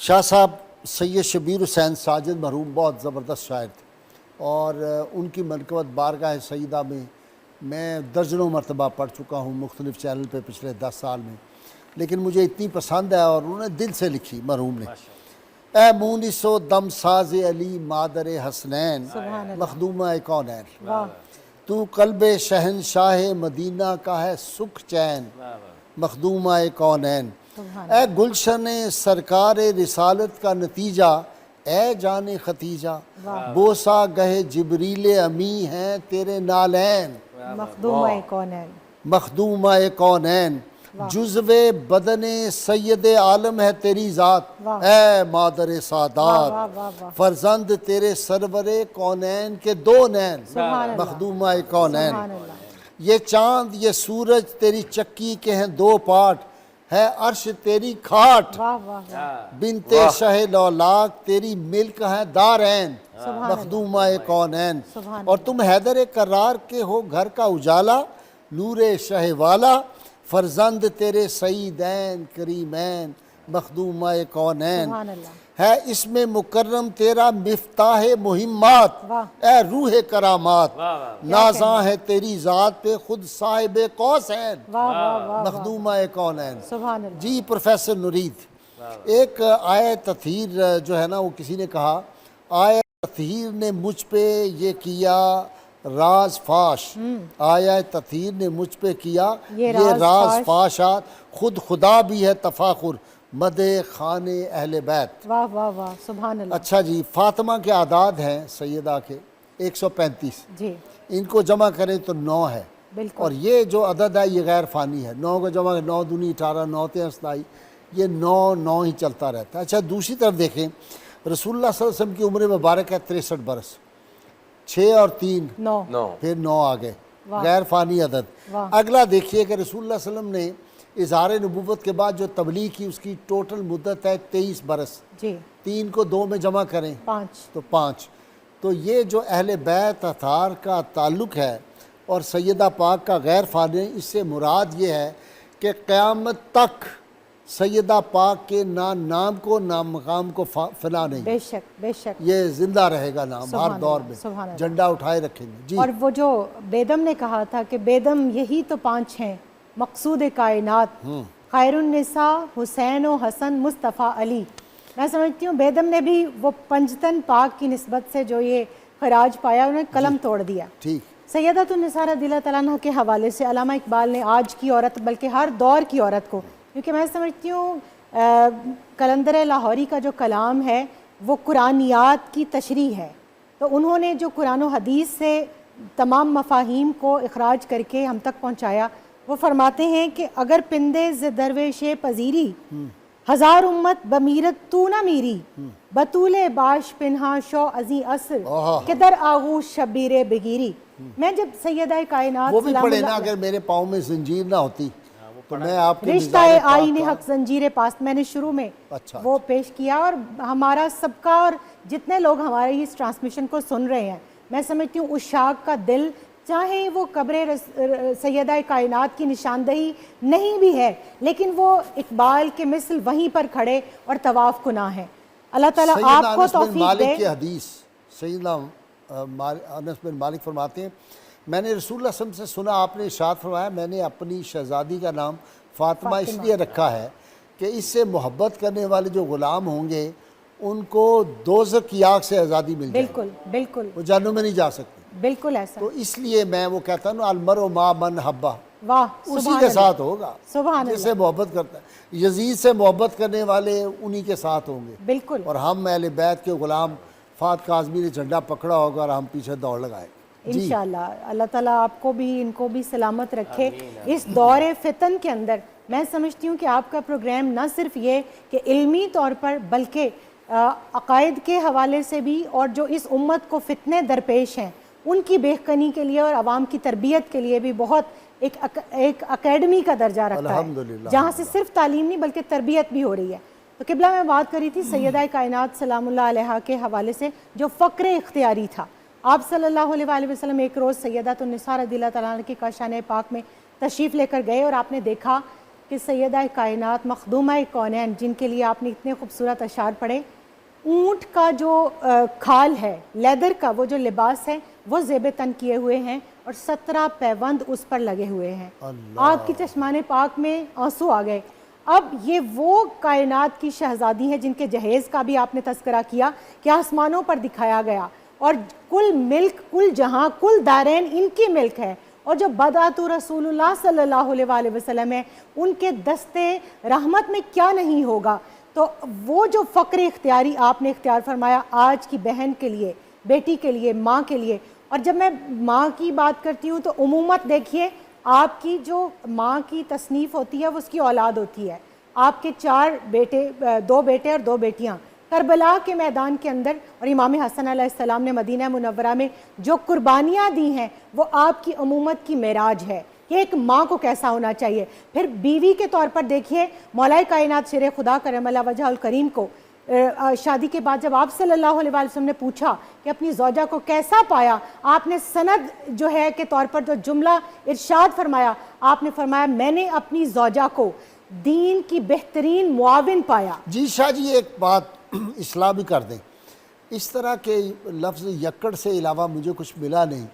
شاہ صاحب سید شبیر حسین ساجد مرحوم بہت زبردست شاعر تھے، اور ان کی منقبت بارگاہ سیدہ میں درجنوں مرتبہ پڑھ چکا ہوں مختلف چینل پہ پچھلے 10 سال میں، لیکن مجھے اتنی پسند ہے اور انہوں نے دل سے لکھی مرحوم نے۔ اے مونس و دم ساز علی مادر حسنین مخدومہ کونین، تو قلب شہنشاہ مدینہ کا ہے سکھ چین مخدومہ کونین۔ اے گلشن سرکار رسالت کا نتیجہ اے جان ختیجہ، بوسا گہے جبریل امی ہیں تیرے نالین مخدومہ کونین، مخدومہ کونین۔ جزو بدن سید عالم ہے تیری ذات اے مادر سادات، فرزند تیرے سرور کونین کے دو نین مخدومہ کونین۔ یہ چاند یہ سورج تیری چکی کے ہیں دو پارٹ، ہے عرش تیری کھاٹ بنت شہ لولاک تیری ملک ہے دارین مخدومہ کونین۔ اور تم حیدر کرار کے ہو گھر کا اجالا نور شہ والا، فرزند تیرے سیدین کریمین مخدومہ کونین۔ ہے اس میں مکرم تیرا مفتاح مہمات اے روح کرامات، نازاں ہے تیری ذات پہ خود صاحب قوسین مخدومہ کونین۔ جی پروفیسر نورید، ایک آیہ تطہیر جو ہے نا وہ کسی نے کہا آیہ تطہیر نے مجھ پہ یہ کیا راز فاش، آیہ تطہیر نے مجھ پہ کیا یہ راز فاشات، خود خدا بھی ہے تفاخر مدح خان اہل بیت۔ واہ واہ واہ سبحان اللہ۔ اچھا جی، فاطمہ کے اعداد ہیں سیدہ کے 135، جی ان کو جمع کریں تو 9 ہے، بالکل۔ اور یہ جو عدد ہے یہ غیر فانی ہے، 9 کو جمع کریں 9 دونی 18، 9 تیں 27، یہ 9 ہی چلتا رہتا ہے۔ اچھا دوسری طرف دیکھیں، رسول اللہ صلی اللہ علیہ وسلم کی عمر مبارک ہے 63 برس، 6 اور 3 9 پھر 9 آگے، غیر فانی عدد۔ اگلا دیکھیے کہ رسول اللہ صلی اللہ علیہ وسلم نے اظہار نبوت کے بعد جو تبلیغ کی اس کی ٹوٹل مدت ہے 23 برس، جی 3 کو 2 میں جمع کریں 5 تو 5۔ تو یہ جو اہل بیت اطہار کا تعلق ہے اور سیدہ پاک کا غیر فانی، اس سے مراد یہ ہے کہ قیامت تک سیدہ پاک کے نہ نام کو نہ مقام کو فنا نہیں، بے شک بے شک، یہ زندہ رہے گا نام ہر دور میں، جھنڈا اٹھائے رکھیں گے۔ جی اور وہ جو بیدم نے کہا تھا کہ بیدم یہی تو 5 ہیں مقصود کائنات، خیر النساء حسین و حسن مصطفیٰ علی۔ میں سمجھتی ہوں بیدم نے بھی وہ پنجتن پاک کی نسبت سے جو یہ خراج پایا انہیں قلم توڑ دیا۔ ٹھیک۔ سیدۃ النساء رضی اللہ تعالیٰ عنہ کے حوالے سے علامہ اقبال نے آج کی عورت بلکہ ہر دور کی عورت کو، کیونکہ میں سمجھتی ہوں قلندر لاہوری کا جو کلام ہے وہ قرآنیات کی تشریح ہے، تو انہوں نے جو قرآن و حدیث سے تمام مفاہیم کو اخراج کر کے ہم تک پہنچایا، وہ فرماتے ہیں کہ اگر پندے ز درویش پذیری، ہزار امت بمیرت تو نہ میری، بطول باش پنہا شو ازیں عصر کہ در آغوش شبیر بگیری۔ میں جب سیدہ کائنات وہ بھی پڑھے نا، اگر میرے پاؤں میں زنجیر نہ ہوتی تو میں آپ کے رشتہ آئین حق زنجیر پاست، میں نے شروع میں وہ پیش کیا، اور ہمارا سب کا اور جتنے لوگ ہمارے اس ٹرانسمیشن کو سن رہے ہیں، میں سمجھتی ہوں عشاق کا دل چاہے وہ قبر سیدہ کائنات کی نشاندہی نہیں بھی ہے، لیکن وہ اقبال کے مثل وہیں پر کھڑے اور طواف کناں ہیں۔ اللہ تعالیٰ آپ کو توفیق دے۔ مالک کی حدیث سیدنا انس بن مالک فرماتے ہیں، میں نے رسول اللہ صلی اللہ علیہ وسلم سے سنا، آپ نے ارشاد فرمایا میں نے اپنی شہزادی کا نام فاطمہ اس لیے رکھا ہے کہ اس سے محبت کرنے والے جو غلام ہوں گے ان کو دوزخ کی آگ سے آزادی مل جائے، بالکل بالکل، وہ جہنم میں نہیں جا سکتے، بالکل ایسا۔ تو اس لیے میں وہ کہتا ہوں المرء مع من حبہ، واہ اسی کے ساتھ ہوگا سبحان جس سے محبت کرتا ہے۔ یزید سے محبت کرنے والے انہی کے ساتھ ہوں گے، بالکل۔ اور ہم اہل بیت کے غلام، فات کاظمی نے جھنڈا پکڑا ہوگا اور ہم پیچھے دوڑ لگائے۔ انشاءاللہ اللہ تعالیٰ آپ کو بھی ان کو بھی سلامت رکھے اس دور فتن کے اندر۔ میں سمجھتی ہوں کہ آپ کا پروگرام نہ صرف یہ کہ علمی طور پر بلکہ عقائد کے حوالے سے بھی، اور جو اس امت کو فتنے درپیش ہیں ان کی بہکنی کے لیے اور عوام کی تربیت کے لیے بھی بہت ایک اکیڈمی کا درجہ رکھتا ہے، جہاں سے صرف تعلیم نہیں بلکہ تربیت بھی ہو رہی ہے۔ تو قبلہ میں بات کری تھی سیدہ کائنات سلام اللہ علیہا کے حوالے سے جو فقر اختیاری تھا۔ آپ صلی اللہ علیہ وآلہ وسلم ایک روز سیدۃ النساء رضی اللہ تعالیٰ عنہ کی کاشانہ پاک میں تشریف لے کر گئے، اور آپ نے دیکھا کہ سیدہ کائنات مخدومہ کونین جن کے لیے آپ نے اتنے خوبصورت اشعار پڑھے، اونٹ کا جو کھال ہے، لیدر کا وہ جو لباس ہے وہ زیب تن کیے ہوئے ہیں اور 17 پیوند اس پر لگے ہوئے ہیں. آپ کی چشمان پاک میں آنسو آ گئے. اب یہ وہ کائنات کی شہزادی ہیں جن کے جہیز کا بھی آپ نے تذکرہ کیا کہ آسمانوں پر دکھایا گیا، اور کل ملک، کل جہاں، کل دارین ان کی ملک ہے. اور جو بدعت رسول اللہ صلی اللہ علیہ وآلہ وسلم ہے ان کے دستے رحمت میں کیا نہیں ہوگا. تو وہ جو فقر اختیاری آپ نے اختیار فرمایا آج کی بہن کے لیے، بیٹی کے لیے، ماں کے لیے. اور جب میں ماں کی بات کرتی ہوں تو عموماً دیکھیے آپ کی جو ماں کی تصنیف ہوتی ہے وہ اس کی اولاد ہوتی ہے. آپ کے 4 بیٹے، 2 بیٹے اور 2 بیٹیاں کربلا کے میدان کے اندر، اور امام حسن علیہ السلام نے مدینہ منورہ میں جو قربانیاں دی ہیں وہ آپ کی امومت کی معراج ہے کہ ایک ماں کو کیسا ہونا چاہیے. پھر بیوی کے طور پر دیکھیے مولا کائنات شیر خدا کرم اللہ وجہ الکریم کو شادی کے بعد جب آپ صلی اللہ علیہ وسلم نے پوچھا کہ اپنی زوجہ کو کیسا پایا، آپ نے سند جو ہے کے طور پر جو جملہ ارشاد فرمایا، آپ نے فرمایا میں نے اپنی زوجہ کو دین کی بہترین معاون پایا. جی شاہ جی ایک بات اصلاح بھی کر دیں، اس طرح کے لفظ یکڑ سے علاوہ مجھے کچھ ملا نہیں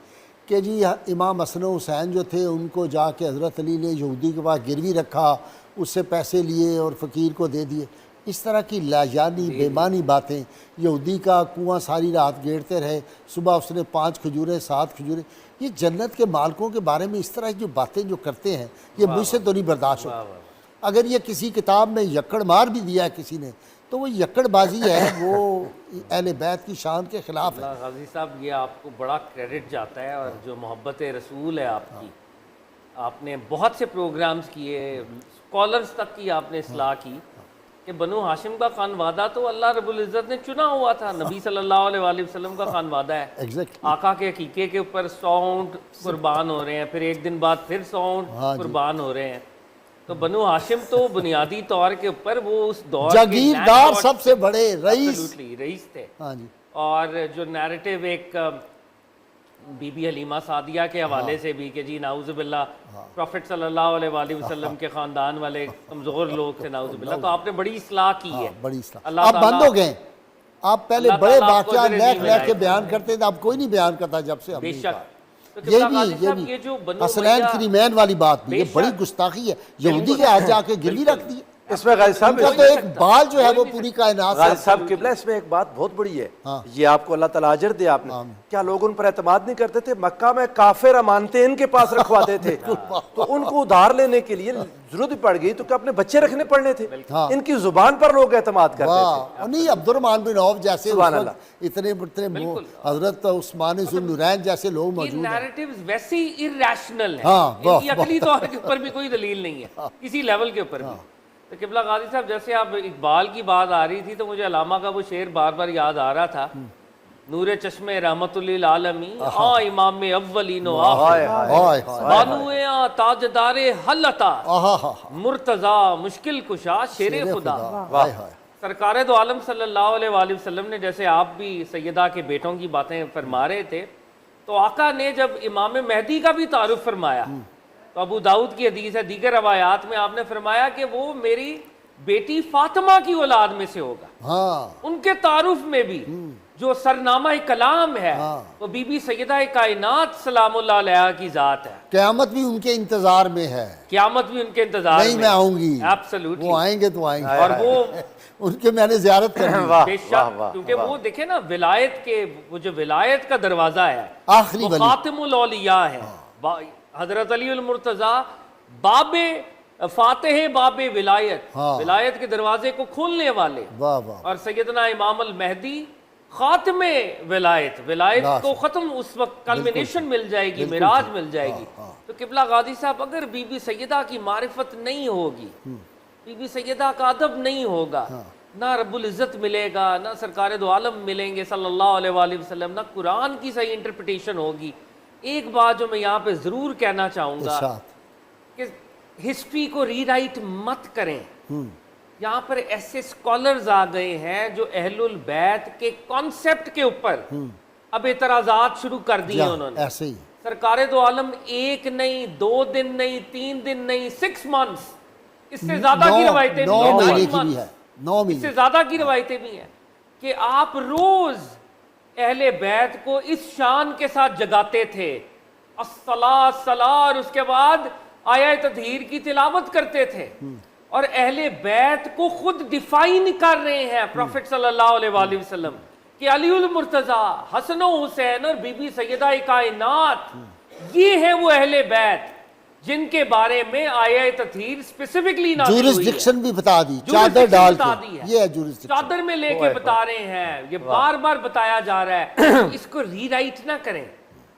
کہ جی امام حسن و حسین جو تھے ان کو جا کے حضرت علی نے یہودی کے پاس گروی رکھا، اس سے پیسے لیے اور فقیر کو دے دیے. اس طرح کی لاجانی بےمانی باتیں، یہودی کا کنواں ساری رات گیڑتے رہے، صبح اس نے 5 کھجوریں 7 کھجوریں، یہ جنت کے مالکوں کے بارے میں اس طرح کی جو باتیں جو کرتے ہیں یہ مجھ سے تو نہیں برداشت ہوتا. اگر یہ کسی کتاب میں یکڑ مار بھی دیا ہے کسی نے تو وہ یکڑ بازی ہے، وہ اہل بیت کی شان کے خلاف ہے. غازی صاحب یہ آپ کو بڑا کریڈٹ جاتا ہے، اور جو محبت رسول ہے آپ کی، آپ نے بہت سے پروگرامز کیے، اسکالرز تک کی آپ نے اصلاح کی کہ بنو ہاشم کا خانوادہ تو اللہ رب العزت نے چنا ہوا تھا، نبی صلی اللہ علیہ وآلہ وسلم کا خانوادہ ہے. آقا کے عقیقے کے اوپر 100 اونٹ قربان ہو رہے ہیں، پھر ایک دن بعد پھر 100 اونٹ قربان ہو رہے ہیں. تو بنو ہاشم تو بنیادی طور کے اوپر وہ اس دور کے جاگیردار سب سے بڑے رئیس تھے. اور جو نیریٹو ایک بی بی حلیمہ سعدیہ کے حوالے سے بھی کہ جی نعوذ باللہ پروفٹ صلی اللہ علیہ وآلہ وسلم کے خاندان والے کمزور لوگ تھے، نعوذ باللہ. تو آپ نے بڑی اصلاح کی ہے، بڑی اصلاح. آپ بند ہو گئے، آپ پہلے بڑے واقعات لے کے بیان کرتے تھے، اب کوئی نہیں بیان کرتا جب سے ہم بے شک. یہ بھی حسنین کریمین والی بات بھی، یہ بڑی گستاخی ہے. یہودی کے ہاتھ جا کے گروی رکھ دی. اس میں غازی صاحب تو ایک بال جو ہے وہ پوری کائنات. غازی صاحب قبلہ اس میں ایک بات بہت بڑی ہے، یہ آپ کو اللہ تعالیٰ اجر دے. آپ نے کیا لوگ ان پر اعتماد نہیں کرتے تھے؟ مکہ میں کافر امانتیں ان کے پاس رکھواتے تھے، تو ان کو ادھار لینے کے لیے ضرورت پڑ گئی تو کہ اپنے بچے رکھنے پڑنے تھے. ان کی زبان پر لوگ اعتماد کرتے تھے. نہیں عبد الرحمن بن عوف جیسے اتنے حضرت عثمان ذو النورین جیسے لوگ موجود ہیں. نیریٹیوز ویسے ہی irrational ہیں، ان کی عقلی طور کے اوپر بھی کوئی دلیل نہیں ہے کسی لیول کے اوپر بھی. تو قبلہ غازی صاحب جیسے آپ اقبال کی بات آ رہی تھی تو مجھے علامہ کا وہ شعر بار بار یاد آ رہا تھا، نور چشم رحمت للعالمین امام اولین و آخرین، بانو تاجدار حلتا مرتضی مشکل کشا شیر خدا. سرکار دو عالم صلی اللہ علیہ وآلہ وسلم نے، جیسے آپ بھی سیدہ کے بیٹوں کی باتیں فرما رہے تھے، تو آقا نے جب امام مہدی کا بھی تعارف فرمایا تو ابو داؤد کی حدیث ہے، دیگر روایات میں آپ نے فرمایا کہ وہ میری بیٹی فاطمہ کی اولاد میں سے ہوگا. ان کے تعارف میں بھی جو سرنامہ کلام ہے وہ بی بی سیدہ کائنات سلام اللہ علیہ کی ذات ہے. قیامت بھی ان کے انتظار میں ہے، قیامت بھی ان کے انتظار میں. نہیں میں آؤں گی، ایبسلیوٹلی وہ آئیں گے تو آئیں گے، اور وہ ان کے میں نے زیارت کرنی. بے شک، کیونکہ وہ دیکھیں نا ولایت کے، وہ جو ولایت کا دروازہ ہے آخری وہ خاتم الاولیاء ہے. حضرت علی المرتضیٰ باب فاتح باب ولایت، ولایت کے دروازے کو کھولنے والے، اور سیدنا امام المہدی خاتم ولایت، ولایت کو ختم اس وقت کلمنیشن مل جائے گی، معراج مل جائے گی. تو قبلہ غازی صاحب اگر بی بی سیدہ کی معرفت نہیں ہوگی، بی بی سیدہ کا ادب نہیں ہوگا، نہ رب العزت ملے گا، نہ سرکار دو عالم ملیں گے صلی اللہ علیہ وآلہ وسلم، نہ قرآن کی صحیح انٹرپریٹیشن ہوگی. ایک بات جو میں یہاں پہ ضرور کہنا چاہوں گا کہ ہسٹری کو ری رائٹ مت کریں. یہاں پر ایسے اسکالرز آ گئے ہیں جو اہل البیت کے کانسیپٹ کے اوپر اب اعتراضات شروع کر دیے انہوں نے. سرکار دو عالم 1 نہیں 2 دن نہیں 3 دن نہیں 6 months اس سے زیادہ کی روایتیں بھی 9 ہیں، مہینے 9 کی بھی ہے، 9 اس سے مہینے زیادہ کی روایتیں بھی ہیں کہ آپ روز اہل بیت کو اس شان کے ساتھ جگاتے تھے، الصلاۃ الصلاۃ، اور اس کے بعد آیہ تطہیر کی تلاوت کرتے تھے، اور اہل بیت کو خود ڈیفائن کر رہے ہیں پروفٹ صلی اللہ علیہ وآلہ وسلم کہ علی المرتضیٰ، حسن و حسین اور بی بی سیدہ کائنات، یہ ہیں وہ اہل بیت جن کے بارے میں آیہ تطہیر اسپیسیفکلی نازل ہوئی ہے، جورسڈکشن بھی بتا دی، چادر Jurisdiction ڈال بتا کے، دی ہے، یہ ہے جورسڈکشن، چادر میں لے کے بتا رہے ہیں، یہ بار بار بتایا جا رہا ہے، اس کو ری رائٹ نہ کریں،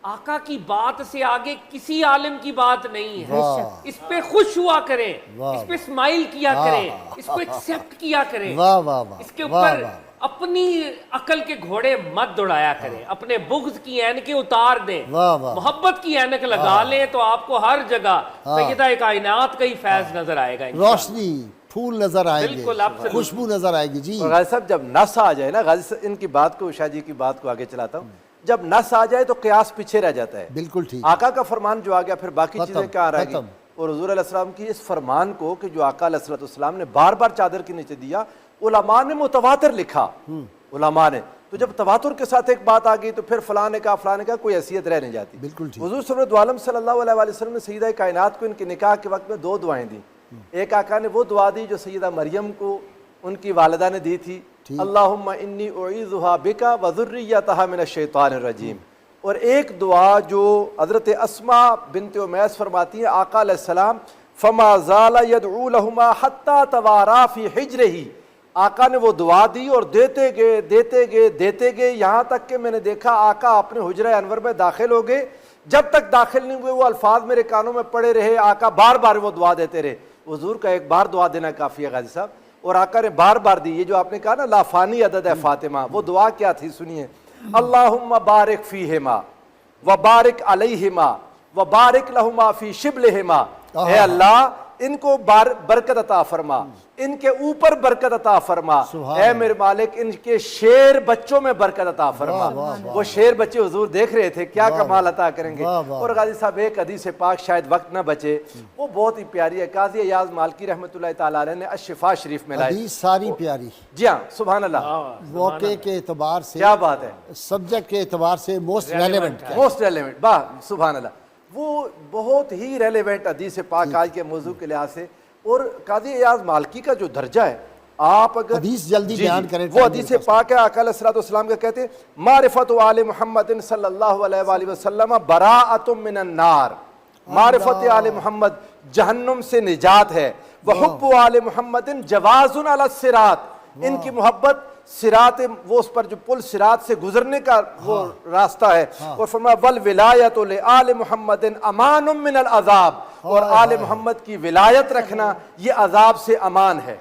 آقا کی بات سے آگے کسی عالم کی بات نہیں ہے، اس پہ خوش ہوا کریں، اس پہ اسمائل کیا کریں، اس کو ایکسیپٹ کیا کریں، واہ واہ واہ، اس کے اوپر اپنی عقل کے گھوڑے مت دوڑایا کریں، اپنے بغض کی اینکیں اتار دیں، محبت کی اینک لگا لیں تو آپ کو ہر جگہ سیدہ کائنات کا ہی فیض نظر آئے گا، روشنی، پھول نظر آئیں گے، بالکل، absolutely. خوشبو نظر آئے گی. جی اور غازی صاحب جب نس آ جائے نا، غازی صاحب ان کی بات کو، شاہ جی کی بات کو آگے چلاتا ہوں، جب نس آ جائے تو قیاس پیچھے رہ جاتا ہے. بالکل ٹھیک. آقا کا فرمان جو آ گیا پھر باقی چیزیں کیا رہ گئی. ختم. اور حضور علیہ السلام کی اس فرمان کو کہ جو آقا علیہ السلام نے بار بار چادر کے نیچے دیا، علماء نے متواتر لکھا، علماء نے. تو جب تواتر کے ساتھ ایک بات آ گئی تو پھر فلاں نے کہا کوئی حیثیت رہ نہیں جاتی. بالکل ٹھیک. حضور صلی اللہ علیہ وآلہ وسلم نے سیدہ کائنات کو ان کے نکاح کے وقت میں 2 دعائیں دیں. ایک آقا نے وہ دعا دی جو سیدہ مریم کو ان کی والدہ نے دی تھی، اللہم انی اعیذھا بک وذریتھا من الشیطان الرجیم. اور ایک دعا جو حضرت اسماء بنت امیس فرماتی ہیں، آقا علیہ السلام فما زال یدعو لہما حتی توارا فی حجرہ، آقا نے وہ دعا دی اور دیتے گئے یہاں تک کہ میں نے دیکھا آقا اپنے حجرہ انور میں داخل ہو گئے. جب تک داخل نہیں ہوئے وہ الفاظ میرے کانوں میں پڑے رہے، آقا بار بار وہ دعا دیتے رہے. حضور کا ایک بار دعا دینا کافی ہے غازی صاحب، اور آقا نے بار بار دی. یہ جو آپ نے کہا نا لا فانی عدد ہے فاطمہ، وہ دعا کیا تھی سنیے، اللہم بارک فیہما وبارک علیہما وبارک لہما فی شبلہما. اے اللہ ان کو برکت عطا فرما، ان کے اوپر برکت عطا فرما، اے میرے مالک ان کے شیر بچوں میں برکت عطا فرما. وہ شیر بچے حضور دیکھ رہے تھے، کیا کمال عطا کریں گے. اور غازی صاحب ایک حدیث پاک شاید وقت نہ بچے، وہ بہت ہی پیاری ہے، قاضی ایاز مالکی رحمۃ اللہ تعالیٰ علیہ نے الشفاء شریف میں لائی. حدیث ساری پیاری، جی ہاں سبحان اللہ، واقعے کے اعتبار سے، کیا بات ہے، سبجیکٹ کے اعتبار سے موسٹ ریلیونٹ ہے. موسٹ ریلیونٹ، واہ سبحان اللہ. وہ بہت ہی ریلیونٹ حدیث پاک آج کے موضوع کے لحاظ سے. اور قاضی ایاز مالکی کا جو درجہ ہے، آپ اگر حدیث جلدی بیان کریں، وہ حدیث پاک ہے، آقا علیہ السلام کا کہتے ہیں معرفت آل محمد صلی اللہ علیہ وآلہ وسلم براءۃ من النار، معرفت آل محمد جہنم سے نجات ہے. وحب آل محمد جواز علی الصراط، ان کی محبت صراط، وہ اس پر جو پل صراط سے گزرنے کا وہ راستہ ہے. اور فرمایا والولایۃ لآل محمد امان من العذاب، اور آل محمد کی ولایت رکھنا یہ عذاب سے امان ہے.